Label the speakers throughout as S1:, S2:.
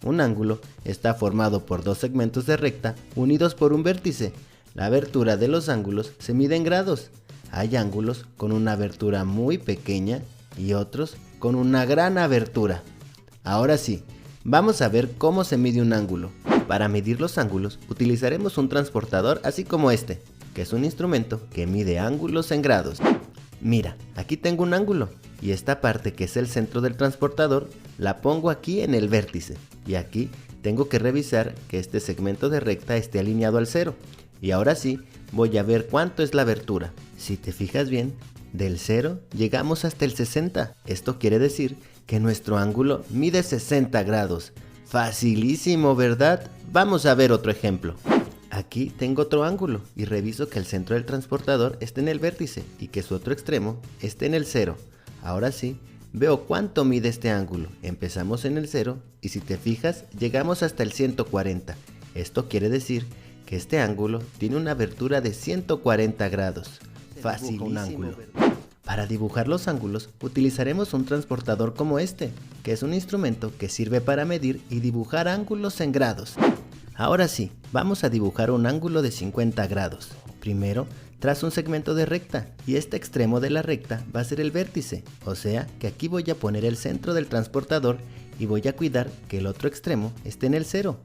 S1: Un ángulo está formado por dos segmentos de recta unidos por un vértice. La abertura de los ángulos se mide en grados. Hay ángulos con una abertura muy pequeña y otros con una gran abertura. Ahora sí, vamos a ver cómo se mide un ángulo. Para medir los ángulos utilizaremos un transportador así como este, que es un instrumento que mide ángulos en grados. Mira, aquí tengo un ángulo y esta parte que es el centro del transportador la pongo aquí en el vértice y aquí tengo que revisar que este segmento de recta esté alineado al 0 y ahora sí voy a ver cuánto es la abertura. Si te fijas bien, del 0 llegamos hasta el 60, esto quiere decir que nuestro ángulo mide 60 grados. Facilísimo, ¿verdad? Vamos a ver otro ejemplo. Aquí tengo otro ángulo y reviso que el centro del transportador esté en el vértice y que su otro extremo esté en el 0. Ahora sí, veo cuánto mide este ángulo. Empezamos en el 0 y si te fijas llegamos hasta el 140. Esto quiere decir que este ángulo tiene una abertura de 140 grados. Facilísimo un ángulo. Para dibujar los ángulos utilizaremos un transportador como este, que es un instrumento que sirve para medir y dibujar ángulos en grados. Ahora sí, vamos a dibujar un ángulo de 50 grados. Primero, trazo un segmento de recta y este extremo de la recta va a ser el vértice, o sea que aquí voy a poner el centro del transportador y voy a cuidar que el otro extremo esté en el 0.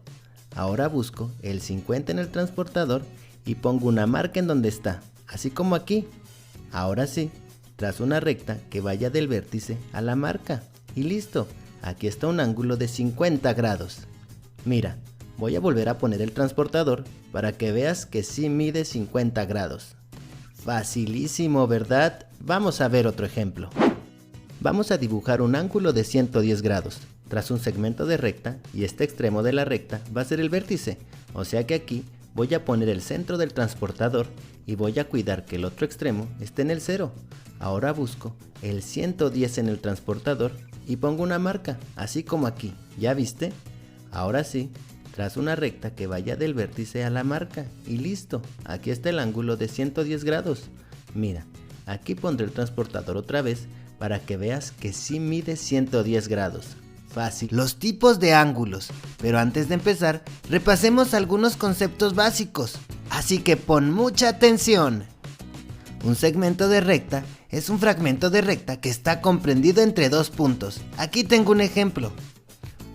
S1: Ahora busco el 50 en el transportador y pongo una marca en donde está, así como aquí. Ahora sí, trazo una recta que vaya del vértice a la marca y listo, aquí está un ángulo de 50 grados. Mira, voy a volver a poner el transportador para que veas que sí mide 50 grados. Facilísimo, ¿verdad? Vamos a ver otro ejemplo. Vamos a dibujar un ángulo de 110 grados. Trazo un segmento de recta y este extremo de la recta va a ser el vértice, o sea que aquí voy a poner el centro del transportador y voy a cuidar que el otro extremo esté en el 0. Ahora busco el 110 en el transportador y pongo una marca, así como aquí. ¿Ya viste? Ahora sí, trazo una recta que vaya del vértice a la marca y listo, aquí está el ángulo de 110 grados. Mira, aquí pondré el transportador otra vez para que veas que sí mide 110 grados. Fácil. Los tipos de ángulos, pero antes de empezar, repasemos algunos conceptos básicos, así que pon mucha atención. Un segmento de recta es un fragmento de recta que está comprendido entre dos puntos. Aquí tengo un ejemplo.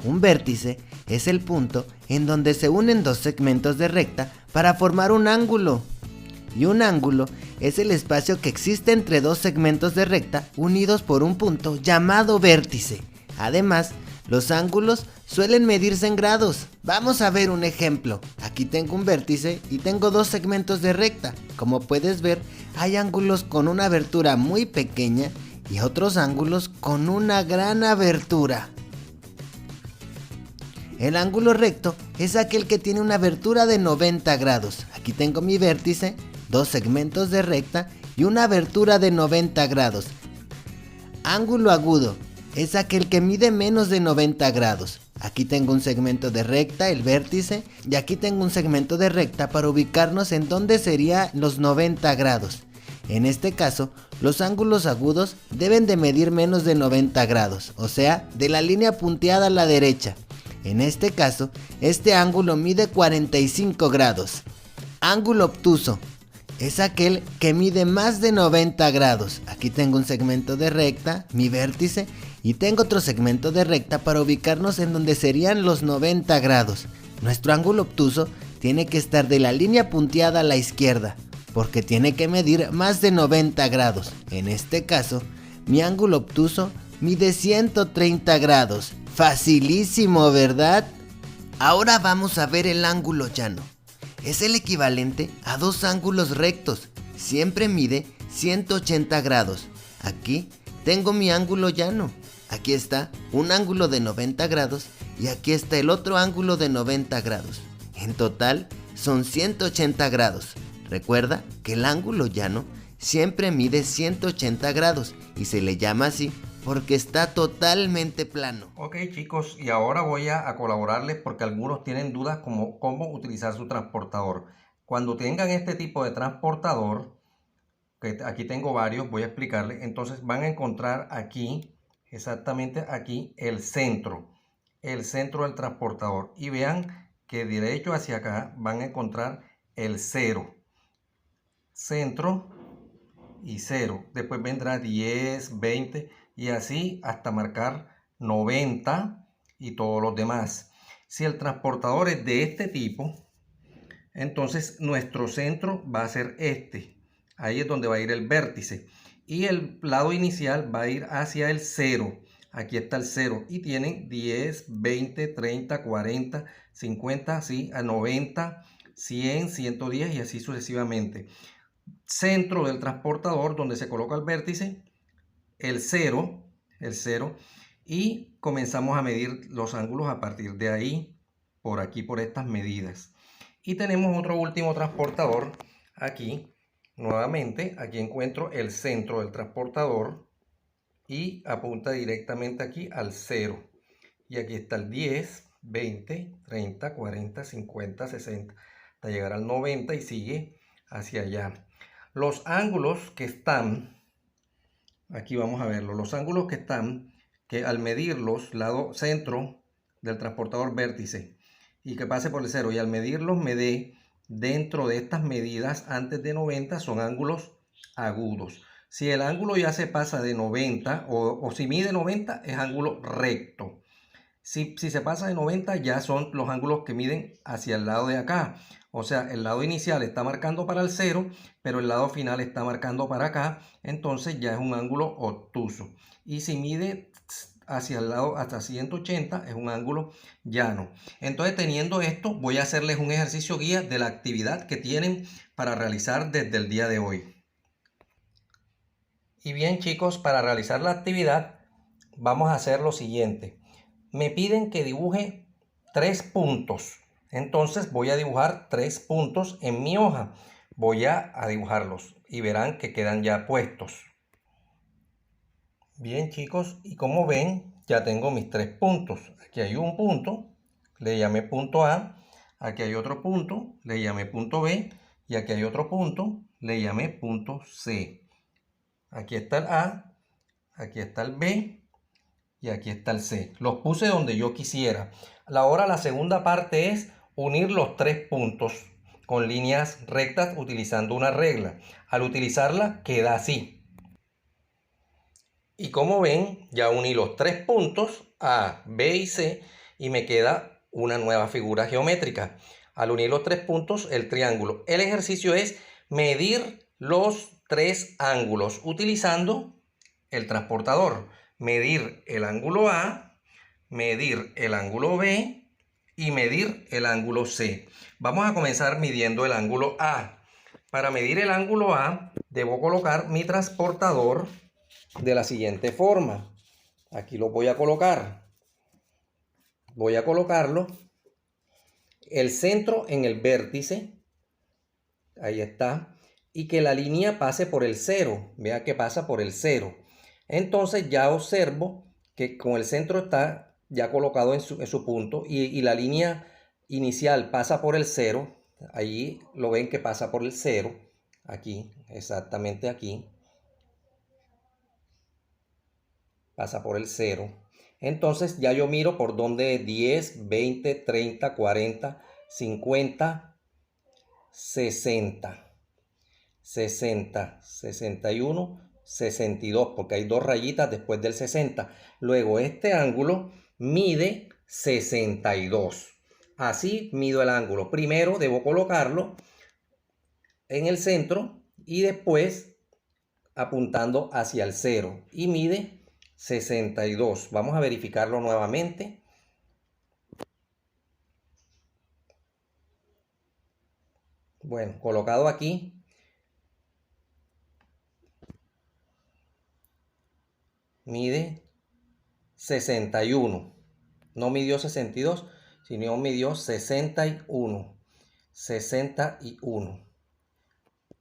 S1: Un vértice es el punto en donde se unen dos segmentos de recta para formar un ángulo. Y un ángulo es el espacio que existe entre dos segmentos de recta unidos por un punto llamado vértice. Además, los ángulos suelen medirse en grados. Vamos a ver un ejemplo. Aquí tengo un vértice y tengo dos segmentos de recta. Como puedes ver, hay ángulos con una abertura muy pequeña y otros ángulos con una gran abertura. El ángulo recto es aquel que tiene una abertura de 90 grados. Aquí tengo mi vértice, dos segmentos de recta y una abertura de 90 grados. Ángulo agudo es aquel que mide menos de 90 grados. Aquí tengo un segmento de recta, el vértice, y aquí tengo un segmento de recta para ubicarnos en dónde serían los 90 grados. En este caso, los ángulos agudos deben de medir menos de 90 grados, o sea, de la línea punteada a la derecha. En este caso, este ángulo mide 45 grados. Ángulo obtuso es aquel que mide más de 90 grados. Aquí tengo un segmento de recta, mi vértice, y tengo otro segmento de recta para ubicarnos en donde serían los 90 grados. Nuestro ángulo obtuso tiene que estar de la línea punteada a la izquierda, porque tiene que medir más de 90 grados. En este caso, mi ángulo obtuso mide 130 grados. Facilísimo, ¿verdad? Ahora vamos a ver el ángulo llano. Es el equivalente a dos ángulos rectos. Siempre mide 180 grados. Aquí tengo mi ángulo llano. Aquí está un ángulo de 90 grados y aquí está el otro ángulo de 90 grados. En total son 180 grados. Recuerda que el ángulo llano siempre mide 180 grados y se le llama así porque está totalmente plano.
S2: Ok chicos, y ahora voy a colaborarles porque algunos tienen dudas como cómo utilizar su transportador. Cuando tengan este tipo de transportador, que aquí tengo varios, voy a explicarles. Entonces van a encontrar aquí, exactamente aquí, el centro. el centro del transportador. Y vean que derecho hacia acá van a encontrar el 0. Centro y 0. Después vendrá 10, 20 y así hasta marcar 90 y todos los demás. Si el transportador es de este tipo, entonces nuestro centro va a ser este. Ahí es donde va a ir el vértice. Y el lado inicial va a ir hacia el 0. Aquí está el 0. Y tienen 10, 20, 30, 40, 50, así, a 90, 100, 110 y así sucesivamente. Centro del transportador donde se coloca el vértice, el 0. Y comenzamos a medir los ángulos a partir de ahí, por aquí, por estas medidas. Y tenemos otro último transportador aquí. Nuevamente, aquí encuentro el centro del transportador y apunta directamente aquí al 0. Y aquí está el 10, 20, 30, 40, 50, 60, hasta llegar al 90 y sigue hacia allá. Los ángulos que están, aquí vamos a verlo, los ángulos que están, que al medirlos, lado centro del transportador vértice, y que pase por el 0, y al medirlos me dé dentro de estas medidas antes de 90, son ángulos agudos. Si el ángulo ya se pasa de 90 o si mide 90 es ángulo recto. Si se pasa de 90 ya son los ángulos que miden hacia el lado de acá. O sea, el lado inicial está marcando para el 0, pero el lado final está marcando para acá. Entonces ya es un ángulo obtuso. Y si mide hacia el lado hasta 180 es un ángulo llano. Entonces, teniendo esto, voy a hacerles un ejercicio guía de la actividad que tienen para realizar desde el día de hoy. Y bien, chicos, para realizar la actividad vamos a hacer lo siguiente. Me piden que dibuje 3 puntos. Entonces voy a dibujar 3 puntos en mi hoja. Voy a dibujarlos y verán que quedan ya puestos. Bien, chicos, y como ven, ya tengo mis 3 puntos. Aquí hay un punto, le llamé punto A. Aquí hay otro punto, le llamé punto B. Y aquí hay otro punto, le llamé punto C. Aquí está el A, aquí está el B y aquí está el C. Los puse donde yo quisiera. Ahora la segunda parte es unir los 3 puntos con líneas rectas utilizando una regla. Al utilizarla queda así. Y como ven, ya uní los 3 puntos A, B y C y me queda una nueva figura geométrica. Al unir los 3 puntos, el triángulo. El ejercicio es medir los 3 ángulos utilizando el transportador. Medir el ángulo A, medir el ángulo B y medir el ángulo C. Vamos a comenzar midiendo el ángulo A. Para medir el ángulo A, debo colocar mi transportador de la siguiente forma. Aquí lo voy a colocar. Voy a colocarlo el centro en el vértice. Ahí está. Y que la línea pase por el 0. Vea que pasa por el 0. Entonces ya observo que con el centro está ya colocado en su punto y la línea inicial pasa por el 0. Ahí lo ven que pasa por el 0. Aquí, exactamente aquí. Pasa por el 0. Entonces ya yo miro por donde 10, 20, 30, 40, 50, 60, 60, 61, 62, porque hay 2 rayitas después del 60. Luego este ángulo mide 62. Así mido el ángulo. Primero debo colocarlo en el centro y después apuntando hacia el 0 y mide 62. Vamos a verificarlo nuevamente. Bueno, colocado aquí. Mide 61. No midió 62, sino midió 61. 61.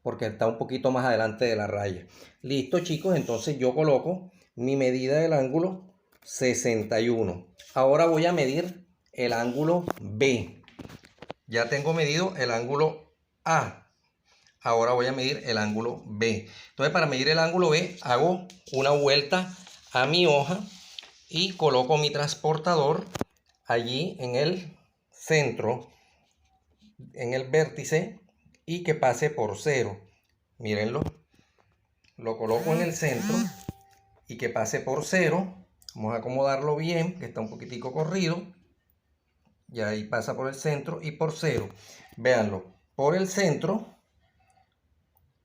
S2: Porque está un poquito más adelante de la raya. Listo, chicos, entonces yo coloco mi medida del ángulo 61. Ahora voy a medir el ángulo B. Ya tengo medido el ángulo A. Ahora voy a medir el ángulo B. Entonces, para medir el ángulo B, hago una vuelta a mi hoja y coloco mi transportador allí en el centro, en el vértice, y que pase por 0. Mírenlo. Lo coloco en el centro y que pase por 0. Vamos a acomodarlo bien, que está un poquitico corrido. Y ahí pasa por el centro y por 0. Véanlo, por el centro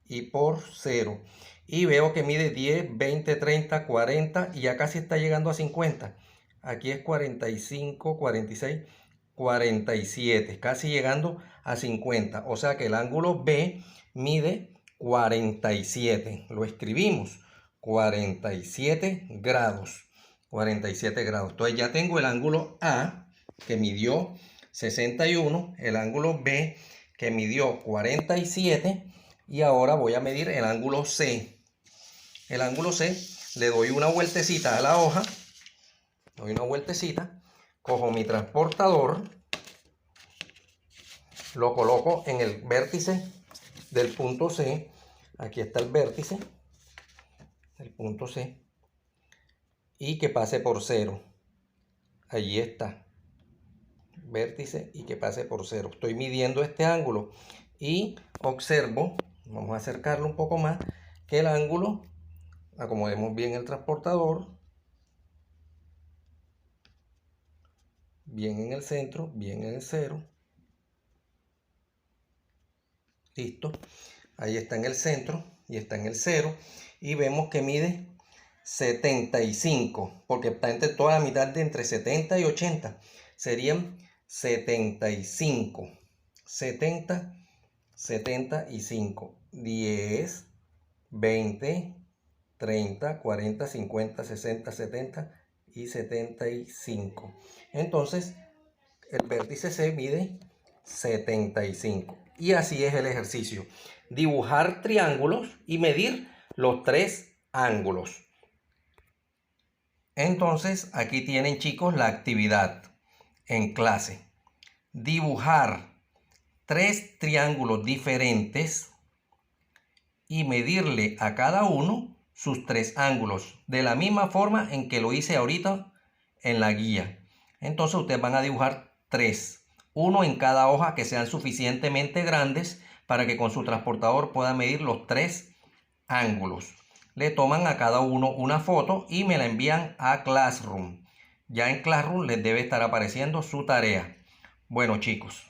S2: y por 0. Y veo que mide 10, 20, 30, 40 y ya casi está llegando a 50. Aquí es 45, 46, 47, casi llegando a 50. O sea que el ángulo B mide 47. Lo escribimos, 47 grados. 47 grados. Entonces ya tengo el ángulo A, que midió 61, el ángulo B, que midió 47, y ahora voy a medir el ángulo C. El ángulo C, le doy una vueltecita a la hoja, doy una vueltecita, cojo mi transportador, lo coloco en el vértice del punto C. Aquí está el vértice del punto C, y que pase por 0. Allí está, vértice y que pase por 0. Estoy midiendo este ángulo y observo, vamos a acercarlo un poco más, que el ángulo, acomodemos bien el transportador, bien en el centro, bien en el 0. Listo. Ahí está en el centro y está en el 0. Y vemos que mide 75, porque está entre toda la mitad de entre 70 y 80. Serían 75. 70, 75. 10, 20, 30, 40, 50, 60, 70 y 75. Entonces, el vértice C mide 75. Y así es el ejercicio. Dibujar triángulos y medir los 3 ángulos. Entonces, aquí tienen, chicos, la actividad en clase. Dibujar 3 triángulos diferentes y medirle a cada uno sus 3 ángulos, de la misma forma en que lo hice ahorita en la guía. Entonces ustedes van a dibujar 3, uno en cada hoja, que sean suficientemente grandes para que con su transportador puedan medir los 3 ángulos. Le toman a cada uno una foto y me la envían a Classroom. Ya en Classroom les debe estar apareciendo su tarea. Bueno, chicos,